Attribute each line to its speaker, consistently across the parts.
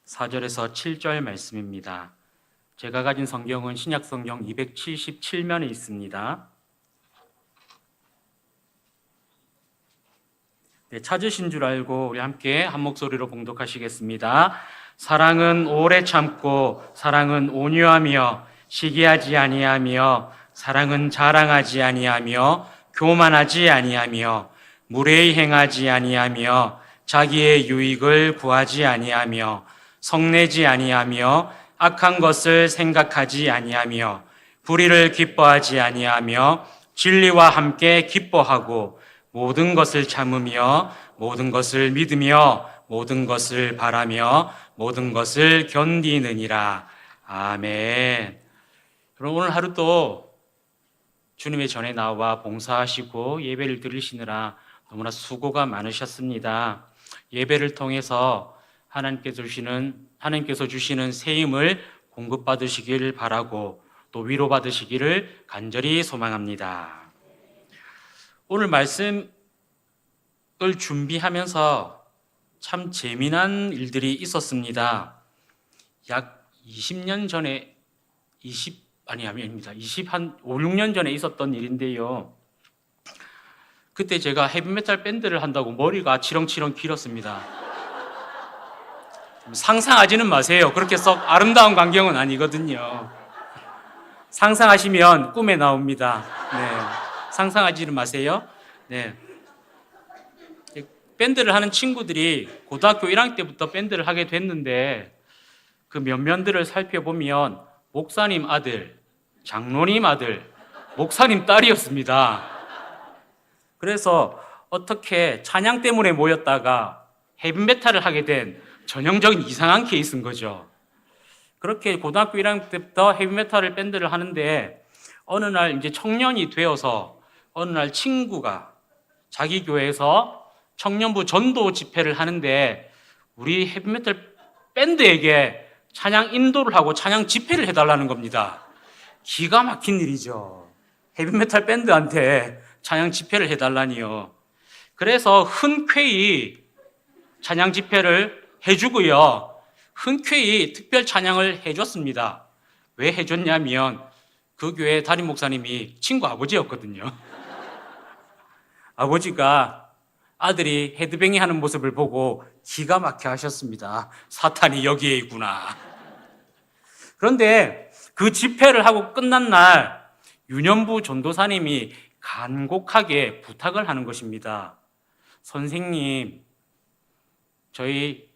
Speaker 1: 4절에서 7절 말씀입니다. 제가 가진 성경은 신약성경 277면에 있습니다. 찾으신 줄 알고 우리 함께 한 목소리로 봉독하시겠습니다. 사랑은 오래 참고 사랑은 온유하며 시기하지 아니하며 사랑은 자랑하지 아니하며 교만하지 아니하며 무례히 행하지 아니하며 자기의 유익을 구하지 아니하며 성내지 아니하며 악한 것을 생각하지 아니하며 불의를 기뻐하지 아니하며 진리와 함께 기뻐하고 모든 것을 참으며 모든 것을 믿으며 모든 것을 바라며 모든 것을 견디느니라. 아멘. 그럼 오늘 하루도 주님의 전에 나와 봉사하시고 예배를 드리시느라 너무나 수고가 많으셨습니다. 예배를 통해서 하나님께서 주시는 새 힘을 공급받으시길 바라고 또 위로받으시기를 간절히 소망합니다. 오늘 말씀을 준비하면서 참 재미난 일들이 있었습니다. 약 20년 전에 5, 6년 전에 있었던 일인데요. 그때 제가 헤비메탈 밴드를 한다고 머리가 치렁치렁 길었습니다. 상상하지는 마세요. 그렇게 썩 아름다운 광경은 아니거든요. 상상하시면 꿈에 나옵니다. 네. 상상하지는 마세요. 네. 밴드를 하는 친구들이 고등학교 1학년 때부터 밴드를 하게 됐는데 그 면면들을 살펴보면 목사님 아들, 장로님 아들, 목사님 딸이었습니다. 그래서 어떻게 찬양 때문에 모였다가 헤비메탈을 하게 된 전형적인 이상한 케이스인 거죠. 그렇게 고등학교 1학년 때부터 헤비메탈 밴드를 하는데 어느 날 이제 청년이 되어서 어느 날 친구가 자기 교회에서 청년부 전도 집회를 하는데 우리 헤비메탈 밴드에게 찬양 인도를 하고 찬양 집회를 해달라는 겁니다. 기가 막힌 일이죠. 헤비메탈 밴드한테 찬양 집회를 해달라니요. 그래서 흔쾌히 찬양 집회를 해주고요. 흔쾌히 특별 찬양을 해줬습니다. 왜 해줬냐면 그 교회 담임 목사님이 친구 아버지였거든요. 아버지가 아들이 헤드뱅이 하는 모습을 보고 기가 막혀 하셨습니다. 사탄이 여기에 있구나. 그런데 그 집회를 하고 끝난 날 유년부 전도사님이 간곡하게 부탁을 하는 것입니다. 선생님, 저희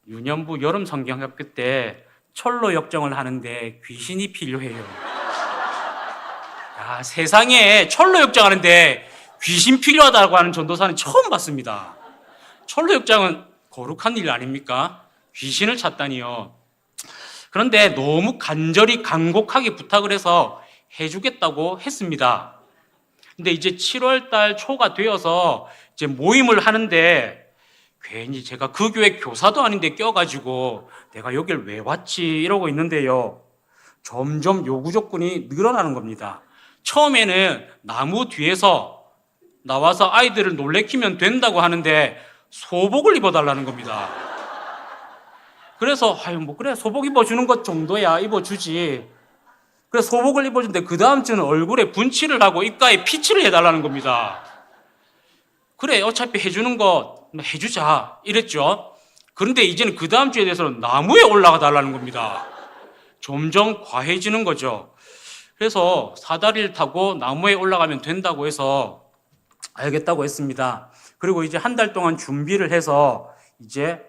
Speaker 1: 유년부 여름 성경학교 때 철로 역정을 하는데 귀신이 필요해요. 야, 세상에 철로 역정하는데 귀신 필요하다고 하는 전도사는 처음 봤습니다. 철로 역정은 거룩한 일 아닙니까? 귀신을 찾다니요. 그런데 너무 간절히 간곡하게 부탁을 해서 해주겠다고 했습니다. 근데 이제 7월 달 초가 되어서 이제 모임을 하는데 괜히 제가 그 교회 교사도 아닌데 껴가지고 내가 여길 왜 왔지 이러고 있는데요. 점점 요구 조건이 늘어나는 겁니다. 처음에는 나무 뒤에서 나와서 아이들을 놀래키면 된다고 하는데 소복을 입어달라는 겁니다. 그래서 그래 소복 입어주는 것 정도야 입어주지. 그래서 소복을 입어주는데 그 다음 주는 얼굴에 분칠을 하고 입가에 피칠을 해달라는 겁니다. 그래 어차피 해주는 거 해주자 이랬죠. 그런데 이제는 그 다음 주에 대해서는 나무에 올라가 달라는 겁니다. 점점 과해지는 거죠. 그래서 사다리를 타고 나무에 올라가면 된다고 해서 알겠다고 했습니다. 그리고 이제 한 달 동안 준비를 해서 이제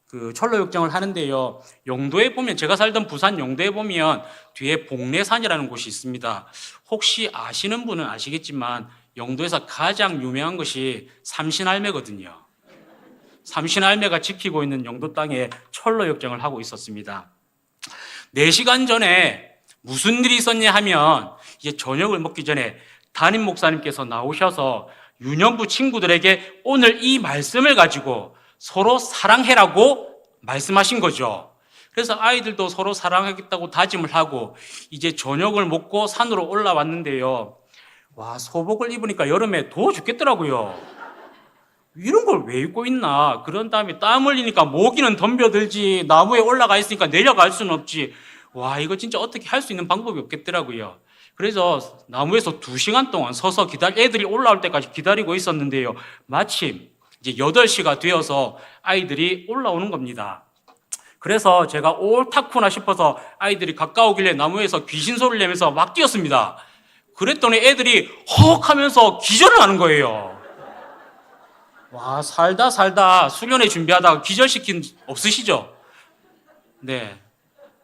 Speaker 1: 그 철로 역정을 하는데요. 영도에 보면 제가 살던 부산 영도에 보면 뒤에 복례산이라는 곳이 있습니다. 혹시 아시는 분은 아시겠지만 영도에서 가장 유명한 것이 삼신할매거든요. 삼신할매가 지키고 있는 영도 땅에 철로 역정을 하고 있었습니다. 4시간 전에 무슨 일이 있었냐 하면 이제 저녁을 먹기 전에 담임 목사님께서 나오셔서 유년부 친구들에게 오늘 이 말씀을 가지고 서로 사랑해라고 말씀하신 거죠. 그래서 아이들도 서로 사랑하겠다고 다짐을 하고 이제 저녁을 먹고 산으로 올라왔는데요. 와, 소복을 입으니까 여름에 더워 죽겠더라고요. 이런 걸 왜 입고 있나? 그런 다음에 땀 흘리니까 모기는 덤벼들지, 나무에 올라가 있으니까 내려갈 수는 없지. 와, 이거 진짜 어떻게 할 수 있는 방법이 없겠더라고요. 그래서 나무에서 2시간 동안 서서 애들이 올라올 때까지 기다리고 있었는데요. 마침 이제 8시가 되어서 아이들이 올라오는 겁니다. 그래서 제가 옳다구나 싶어서 아이들이 가까우길래 나무에서 귀신 소리를 내면서 막 뛰었습니다. 그랬더니 애들이 헉 하면서 기절을 하는 거예요. 와, 살다 수련회 준비하다가 기절시킨 없으시죠? 네.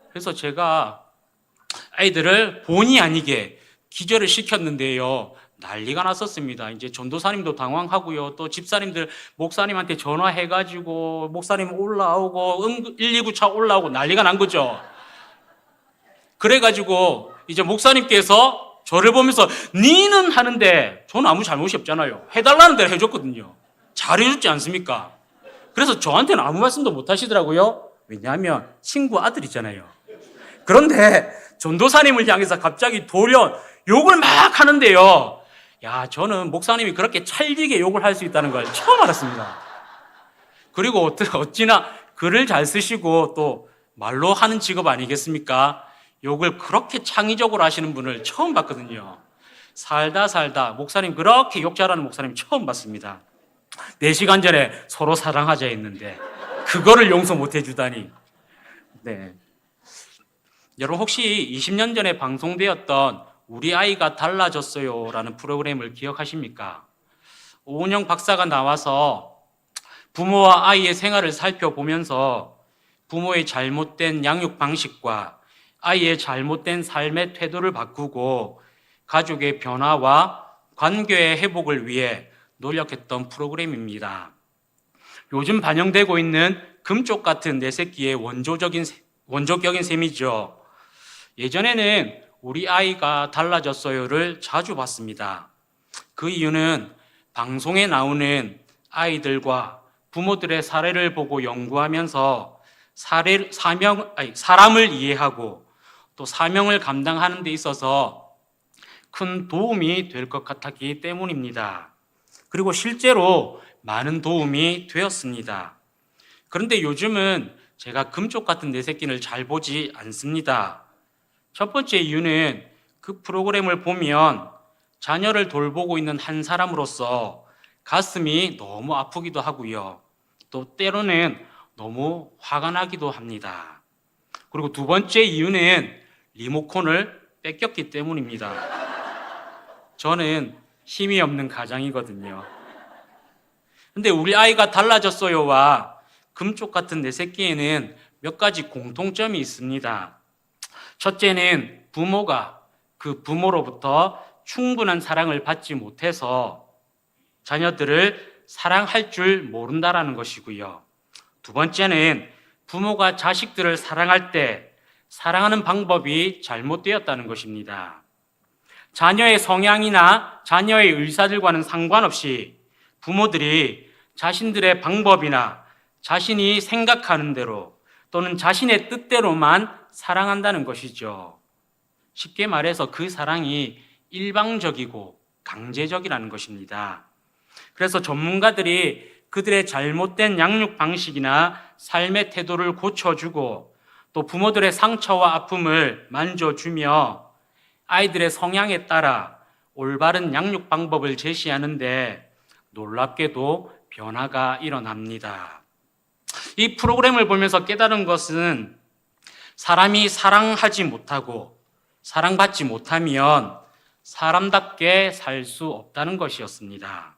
Speaker 1: 그래서 제가 아이들을 본의 아니게 기절을 시켰는데요. 난리가 났었습니다. 이제 전도사님도 당황하고요. 또 집사님들 목사님한테 전화해가지고 목사님 올라오고 119차 올라오고 난리가 난 거죠. 그래가지고 이제 목사님께서 저를 보면서 니는 하는데 저는 아무 잘못이 없잖아요. 해달라는 대로 해줬거든요. 잘해줬지 않습니까? 그래서 저한테는 아무 말씀도 못 하시더라고요. 왜냐하면 친구 아들이잖아요. 그런데 전도사님을 향해서 갑자기 돌려 욕을 막 하는데요. 야, 저는 목사님이 그렇게 찰지게 욕을 할 수 있다는 걸 처음 알았습니다. 그리고 어찌나 글을 잘 쓰시고 또 말로 하는 직업 아니겠습니까? 욕을 그렇게 창의적으로 하시는 분을 처음 봤거든요. 살다 목사님 그렇게 욕 잘하는 목사님 처음 봤습니다. 4시간 전에 서로 사랑하자 했는데 그거를 용서 못 해주다니. 네. 여러분 혹시 20년 전에 방송되었던 우리 아이가 달라졌어요 라는 프로그램을 기억하십니까? 오은영 박사가 나와서 부모와 아이의 생활을 살펴보면서 부모의 잘못된 양육 방식과 아이의 잘못된 삶의 태도를 바꾸고 가족의 변화와 관계의 회복을 위해 노력했던 프로그램입니다. 요즘 반영되고 있는 금쪽 같은 내 새끼의 원조격인 셈이죠. 예전에는 우리 아이가 달라졌어요를 자주 봤습니다. 그 이유는 방송에 나오는 아이들과 부모들의 사례를 보고 연구하면서 사람을 이해하고 또 사명을 감당하는 데 있어서 큰 도움이 될 것 같았기 때문입니다. 그리고 실제로 많은 도움이 되었습니다. 그런데 요즘은 제가 금쪽 같은 내 새끼를 잘 보지 않습니다. 첫 번째 이유는 그 프로그램을 보면 자녀를 돌보고 있는 한 사람으로서 가슴이 너무 아프기도 하고요. 또 때로는 너무 화가 나기도 합니다. 그리고 두 번째 이유는 리모컨을 뺏겼기 때문입니다. 저는 힘이 없는 가장이거든요. 근데 우리 아이가 달라졌어요와 금쪽 같은 내 새끼에는 몇 가지 공통점이 있습니다. 첫째는 부모가 그 부모로부터 충분한 사랑을 받지 못해서 자녀들을 사랑할 줄 모른다라는 것이고요. 두 번째는 부모가 자식들을 사랑할 때 사랑하는 방법이 잘못되었다는 것입니다. 자녀의 성향이나 자녀의 의사들과는 상관없이 부모들이 자신들의 방법이나 자신이 생각하는 대로 또는 자신의 뜻대로만 사랑한다는 것이죠. 쉽게 말해서 그 사랑이 일방적이고 강제적이라는 것입니다. 그래서 전문가들이 그들의 잘못된 양육 방식이나 삶의 태도를 고쳐주고 또 부모들의 상처와 아픔을 만져주며 아이들의 성향에 따라 올바른 양육 방법을 제시하는데 놀랍게도 변화가 일어납니다. 이 프로그램을 보면서 깨달은 것은 사람이 사랑하지 못하고 사랑받지 못하면 사람답게 살 수 없다는 것이었습니다.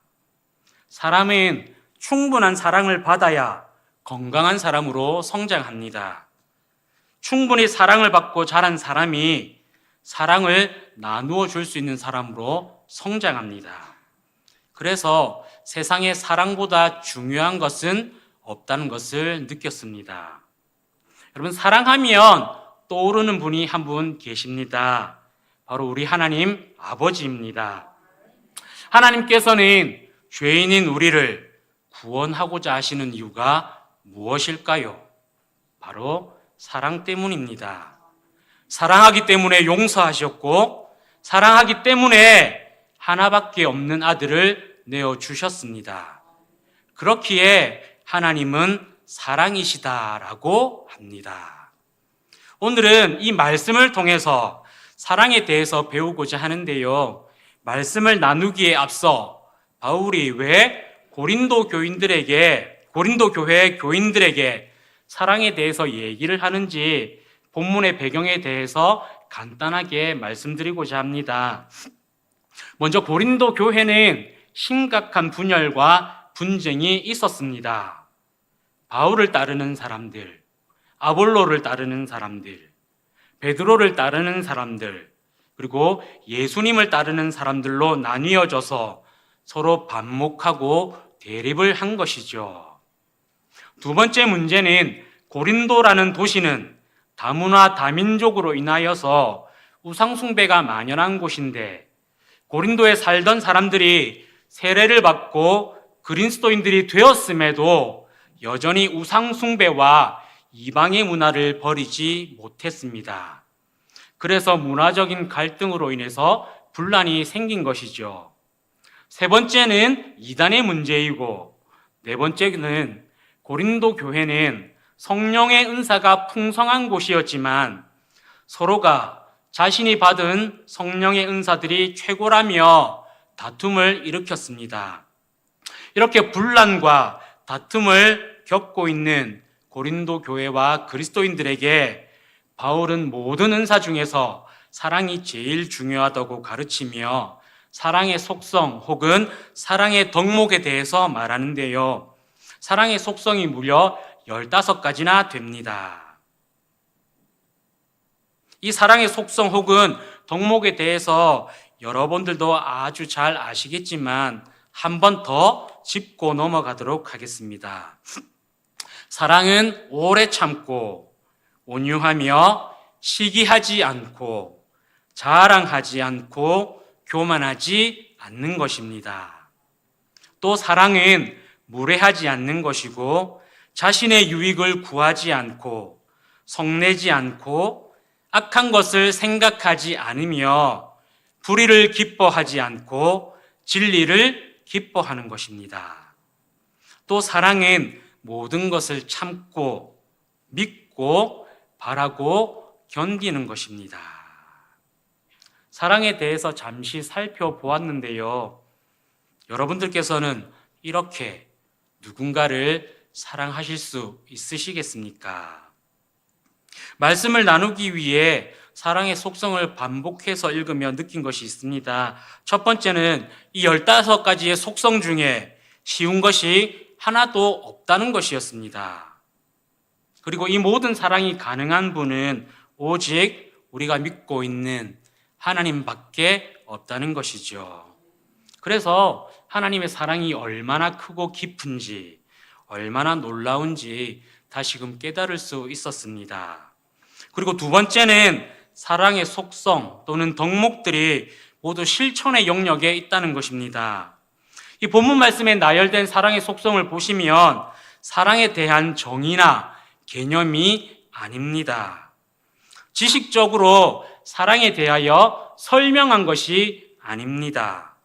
Speaker 1: 사람은 충분한 사랑을 받아야 건강한 사람으로 성장합니다. 충분히 사랑을 받고 자란 사람이 사랑을 나누어 줄 수 있는 사람으로 성장합니다. 그래서 세상에 사랑보다 중요한 것은 없다는 것을 느꼈습니다. 여러분, 사랑하면 떠오르는 분이 한 분 계십니다. 바로 우리 하나님 아버지입니다. 하나님께서는 죄인인 우리를 구원하고자 하시는 이유가 무엇일까요? 바로 사랑 때문입니다. 사랑하기 때문에 용서하셨고 사랑하기 때문에 하나밖에 없는 아들을 내어주셨습니다. 그렇기에 하나님은 사랑이시다라고 합니다. 오늘은 이 말씀을 통해서 사랑에 대해서 배우고자 하는데요. 말씀을 나누기에 앞서 바울이 왜 고린도 교회 교인들에게 사랑에 대해서 얘기를 하는지 본문의 배경에 대해서 간단하게 말씀드리고자 합니다. 먼저 고린도 교회는 심각한 분열과 분쟁이 있었습니다. 바울을 따르는 사람들, 아볼로를 따르는 사람들, 베드로를 따르는 사람들, 그리고 예수님을 따르는 사람들로 나뉘어져서 서로 반목하고 대립을 한 것이죠. 두 번째 문제는 고린도라는 도시는 다문화 다민족으로 인하여서 우상숭배가 만연한 곳인데 고린도에 살던 사람들이 세례를 받고 그리스도인들이 되었음에도 여전히 우상숭배와 이방의 문화를 버리지 못했습니다. 그래서 문화적인 갈등으로 인해서 분란이 생긴 것이죠. 세 번째는 이단의 문제이고 네 번째는 고린도 교회는 성령의 은사가 풍성한 곳이었지만 서로가 자신이 받은 성령의 은사들이 최고라며 다툼을 일으켰습니다. 이렇게 분란과 다툼을 겪고 있는 고린도 교회와 그리스도인들에게 바울은 모든 은사 중에서 사랑이 제일 중요하다고 가르치며 사랑의 속성 혹은 사랑의 덕목에 대해서 말하는데요. 사랑의 속성이 무려 15가지나 됩니다. 이 사랑의 속성 혹은 덕목에 대해서 여러분들도 아주 잘 아시겠지만 한 번 더 짚고 넘어가도록 하겠습니다. 사랑은 오래 참고 온유하며 시기하지 않고 자랑하지 않고 교만하지 않는 것입니다. 또 사랑은 무례하지 않는 것이고 자신의 유익을 구하지 않고 성내지 않고 악한 것을 생각하지 않으며 불의를 기뻐하지 않고 진리를 기뻐하는 것입니다. 또 사랑은 모든 것을 참고 믿고 바라고 견디는 것입니다. 사랑에 대해서 잠시 살펴보았는데요. 여러분들께서는 이렇게 누군가를 사랑하실 수 있으시겠습니까? 말씀을 나누기 위해 사랑의 속성을 반복해서 읽으며 느낀 것이 있습니다. 첫 번째는 이 15가지의 속성 중에 쉬운 것이 하나도 없다는 것이었습니다. 그리고 이 모든 사랑이 가능한 분은 오직 우리가 믿고 있는 하나님밖에 없다는 것이죠. 그래서 하나님의 사랑이 얼마나 크고 깊은지, 얼마나 놀라운지 다시금 깨달을 수 있었습니다. 그리고 두 번째는 사랑의 속성 또는 덕목들이 모두 실천의 영역에 있다는 것입니다. 이 본문 말씀에 나열된 사랑의 속성을 보시면 사랑에 대한 정의나 개념이 아닙니다. 지식적으로 사랑에 대하여 설명한 것이 아닙니다.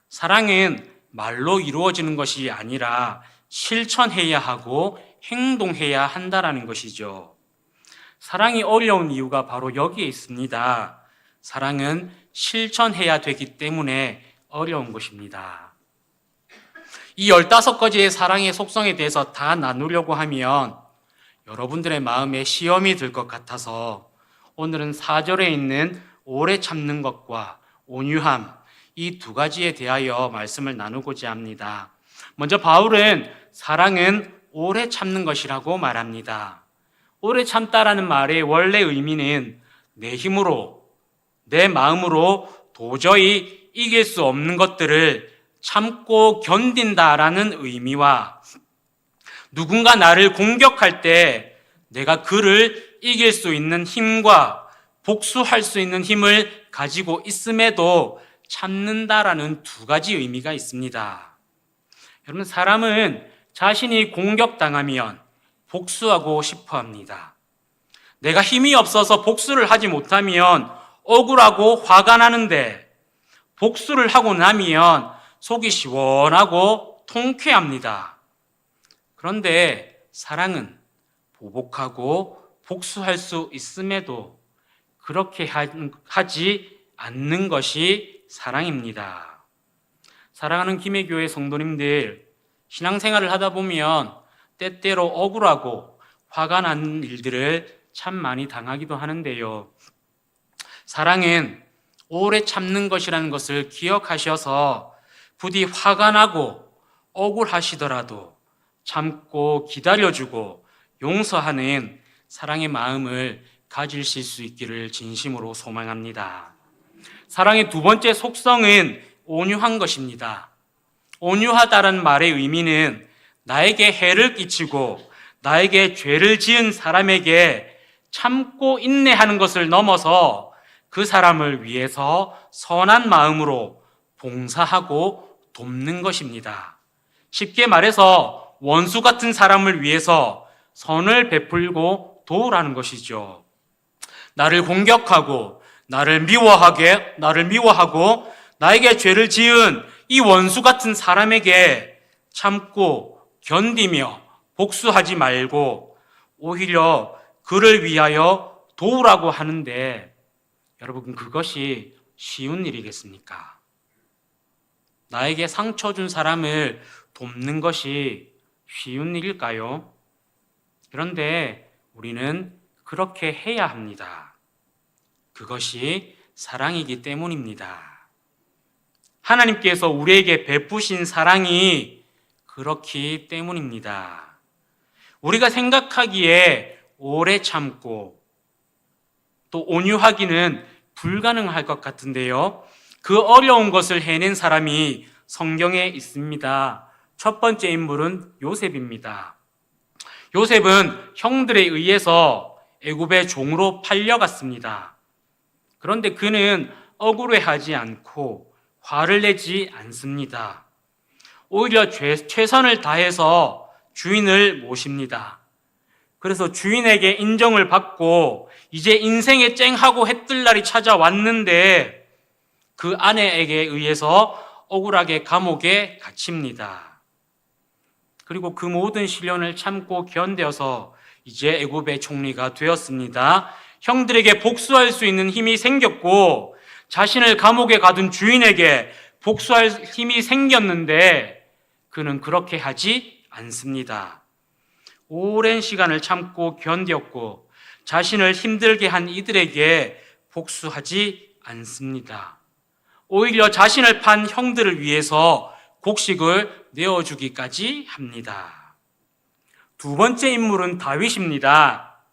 Speaker 1: 사랑은 말로 이루어지는 것이 아니라 실천해야 하고 행동해야 한다라는 것이죠. 사랑이 어려운 이유가 바로 여기에 있습니다. 사랑은 실천해야 되기 때문에 어려운 것입니다. 이 15가지의 사랑의 속성에 대해서 다 나누려고 하면 여러분들의 마음에 시험이 들 것 같아서 오늘은 4절에 있는 오래 참는 것과 온유함, 이 두 가지에 대하여 말씀을 나누고자 합니다. 먼저 바울은 사랑은 오래 참는 것이라고 말합니다. 오래 참다라는 말의 원래 의미는 내 힘으로, 내 마음으로 도저히 이길 수 없는 것들을 참고 견딘다라는 의미와 누군가 나를 공격할 때 내가 그를 이길 수 있는 힘과 복수할 수 있는 힘을 가지고 있음에도 참는다라는 두 가지 의미가 있습니다. 여러분, 사람은 자신이 공격당하면 복수하고 싶어 합니다. 내가 힘이 없어서 복수를 하지 못하면 억울하고 화가 나는데 복수를 하고 나면 속이 시원하고 통쾌합니다. 그런데 사랑은 보복하고 복수할 수 있음에도 그렇게 하지 않는 것이 사랑입니다. 사랑하는 김해교회 성도님들, 신앙생활을 하다 보면 때때로 억울하고 화가 나는 일들을 참 많이 당하기도 하는데요. 사랑은 오래 참는 것이라는 것을 기억하셔서 부디 화가 나고 억울하시더라도 참고 기다려주고 용서하는 사랑의 마음을 가지실 수 있기를 진심으로 소망합니다. 사랑의 두 번째 속성은 온유한 것입니다. 온유하다는 말의 의미는 나에게 해를 끼치고 나에게 죄를 지은 사람에게 참고 인내하는 것을 넘어서 그 사람을 위해서 선한 마음으로 봉사하고 돕는 것입니다. 쉽게 말해서 원수 같은 사람을 위해서 선을 베풀고 도우라는 것이죠. 나를 공격하고 나를 미워하고 나에게 죄를 지은 이 원수 같은 사람에게 참고 견디며 복수하지 말고 오히려 그를 위하여 도우라고 하는데, 여러분, 그것이 쉬운 일이겠습니까? 나에게 상처 준 사람을 돕는 것이 쉬운 일일까요? 그런데 우리는 그렇게 해야 합니다. 그것이 사랑이기 때문입니다. 하나님께서 우리에게 베푸신 사랑이 그렇기 때문입니다. 우리가 생각하기에 오래 참고 또 온유하기는 불가능할 것 같은데요. 그 어려운 것을 해낸 사람이 성경에 있습니다. 첫 번째 인물은 요셉입니다. 요셉은 형들에 의해서 애굽의 종으로 팔려갔습니다. 그런데 그는 억울해하지 않고 화를 내지 않습니다. 오히려 최선을 다해서 주인을 모십니다. 그래서 주인에게 인정을 받고 이제 인생에 쨍하고 해뜰 날이 찾아왔는데 그 아내에게 의해서 억울하게 감옥에 갇힙니다. 그리고 그 모든 시련을 참고 견뎌서 이제 애굽의 총리가 되었습니다. 형들에게 복수할 수 있는 힘이 생겼고 자신을 감옥에 가둔 주인에게 복수할 힘이 생겼는데 그는 그렇게 하지 않습니다. 오랜 시간을 참고 견뎠고 자신을 힘들게 한 이들에게 복수하지 않습니다. 오히려 자신을 판 형들을 위해서 곡식을 내어주기까지 합니다. 두 번째 인물은 다윗입니다.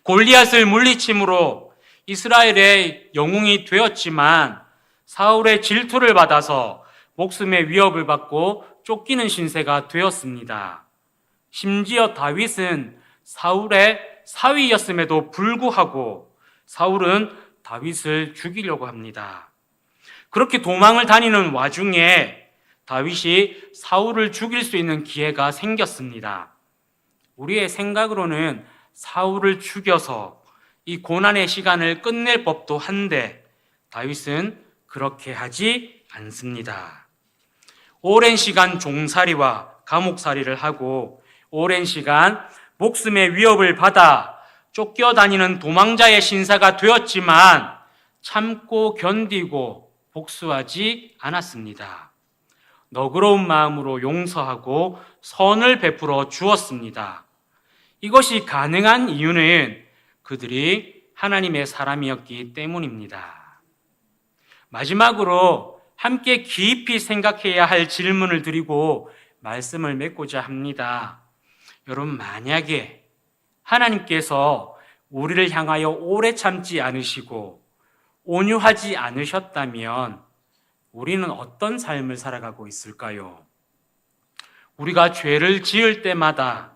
Speaker 1: 골리앗을 물리침으로 이스라엘의 영웅이 되었지만 사울의 질투를 받아서 목숨의 위협을 받고 쫓기는 신세가 되었습니다. 심지어 다윗은 사울의 사위였음에도 불구하고 사울은 다윗을 죽이려고 합니다. 그렇게 도망을 다니는 와중에 다윗이 사울을 죽일 수 있는 기회가 생겼습니다. 우리의 생각으로는 사울을 죽여서 이 고난의 시간을 끝낼 법도 한데 다윗은 그렇게 하지 않습니다. 오랜 시간 종살이와 감옥살이를 하고 오랜 시간 목숨의 위협을 받아 쫓겨다니는 도망자의 신사가 되었지만 참고 견디고 복수하지 않았습니다. 너그러운 마음으로 용서하고 선을 베풀어 주었습니다. 이것이 가능한 이유는 그들이 하나님의 사람이었기 때문입니다. 마지막으로 함께 깊이 생각해야 할 질문을 드리고 말씀을 맺고자 합니다. 여러분, 만약에 하나님께서 우리를 향하여 오래 참지 않으시고 온유하지 않으셨다면 우리는 어떤 삶을 살아가고 있을까요? 우리가 죄를 지을 때마다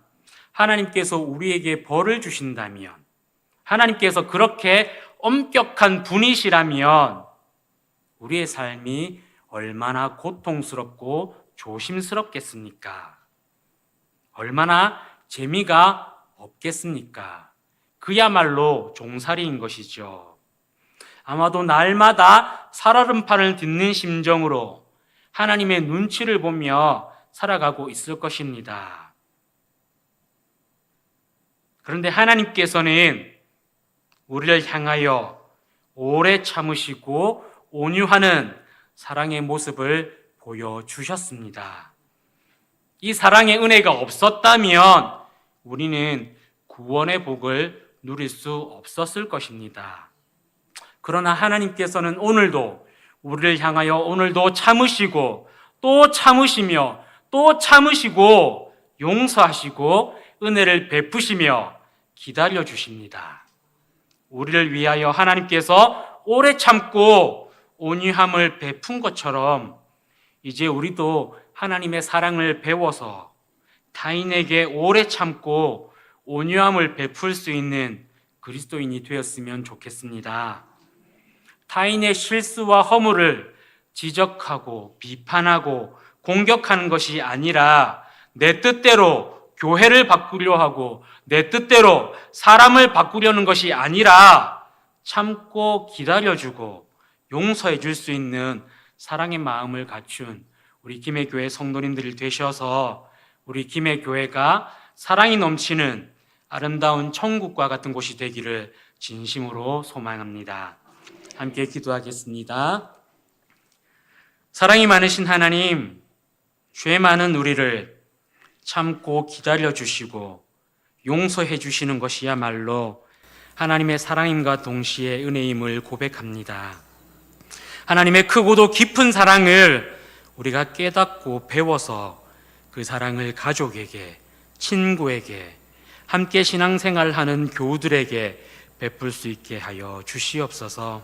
Speaker 1: 하나님께서 우리에게 벌을 주신다면, 하나님께서 그렇게 엄격한 분이시라면 우리의 삶이 얼마나 고통스럽고 조심스럽겠습니까? 얼마나 재미가 없겠습니까? 그야말로 종살이인 것이죠. 아마도 날마다 살얼음판을 듣는 심정으로 하나님의 눈치를 보며 살아가고 있을 것입니다. 그런데 하나님께서는 우리를 향하여 오래 참으시고 온유하는 사랑의 모습을 보여주셨습니다. 이 사랑의 은혜가 없었다면 우리는 구원의 복을 누릴 수 없었을 것입니다. 그러나 하나님께서는 오늘도 우리를 향하여 오늘도 참으시고 또 참으시며 또 참으시고 용서하시고 은혜를 베푸시며 기다려 주십니다. 우리를 위하여 하나님께서 오래 참고 온유함을 베푼 것처럼 이제 우리도 하나님의 사랑을 배워서 타인에게 오래 참고 온유함을 베풀 수 있는 그리스도인이 되었으면 좋겠습니다. 타인의 실수와 허물을 지적하고 비판하고 공격하는 것이 아니라 내 뜻대로 교회를 바꾸려 하고 내 뜻대로 사람을 바꾸려는 것이 아니라 참고 기다려주고 용서해 줄 수 있는 사랑의 마음을 갖춘 우리 김해교회 성도님들이 되셔서 우리 김해교회가 사랑이 넘치는 아름다운 천국과 같은 곳이 되기를 진심으로 소망합니다. 함께 기도하겠습니다. 사랑이 많으신 하나님, 죄 많은 우리를 참고 기다려 주시고 용서해 주시는 것이야말로 하나님의 사랑임과 동시에 은혜임을 고백합니다. 하나님의 크고도 깊은 사랑을 우리가 깨닫고 배워서 그 사랑을 가족에게, 친구에게, 함께 신앙생활하는 교우들에게 베풀 수 있게 하여 주시옵소서.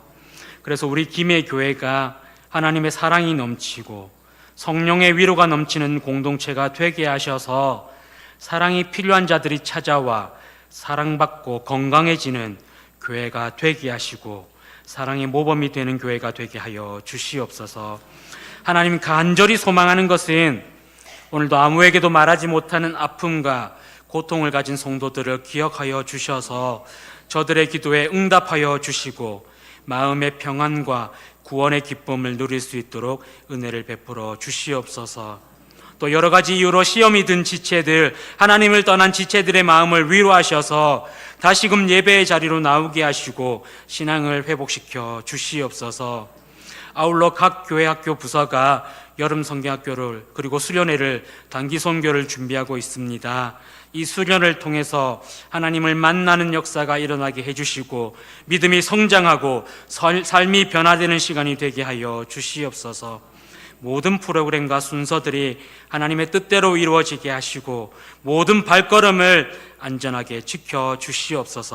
Speaker 1: 그래서 우리 김해교회가 하나님의 사랑이 넘치고 성령의 위로가 넘치는 공동체가 되게 하셔서 사랑이 필요한 자들이 찾아와 사랑받고 건강해지는 교회가 되게 하시고 사랑의 모범이 되는 교회가 되게 하여 주시옵소서. 하나님, 간절히 소망하는 것은 오늘도 아무에게도 말하지 못하는 아픔과 고통을 가진 성도들을 기억하여 주셔서 저들의 기도에 응답하여 주시고 마음의 평안과 구원의 기쁨을 누릴 수 있도록 은혜를 베풀어 주시옵소서. 또 여러 가지 이유로 시험이 든 지체들, 하나님을 떠난 지체들의 마음을 위로하셔서 다시금 예배의 자리로 나오게 하시고 신앙을 회복시켜 주시옵소서. 아울러 각 교회 학교 부서가 여름 성경학교를 그리고 수련회를 단기 선교를 준비하고 있습니다. 이 수련을 통해서 하나님을 만나는 역사가 일어나게 해주시고 믿음이 성장하고 삶이 변화되는 시간이 되게 하여 주시옵소서. 모든 프로그램과 순서들이 하나님의 뜻대로 이루어지게 하시고 모든 발걸음을 안전하게 지켜 주시옵소서.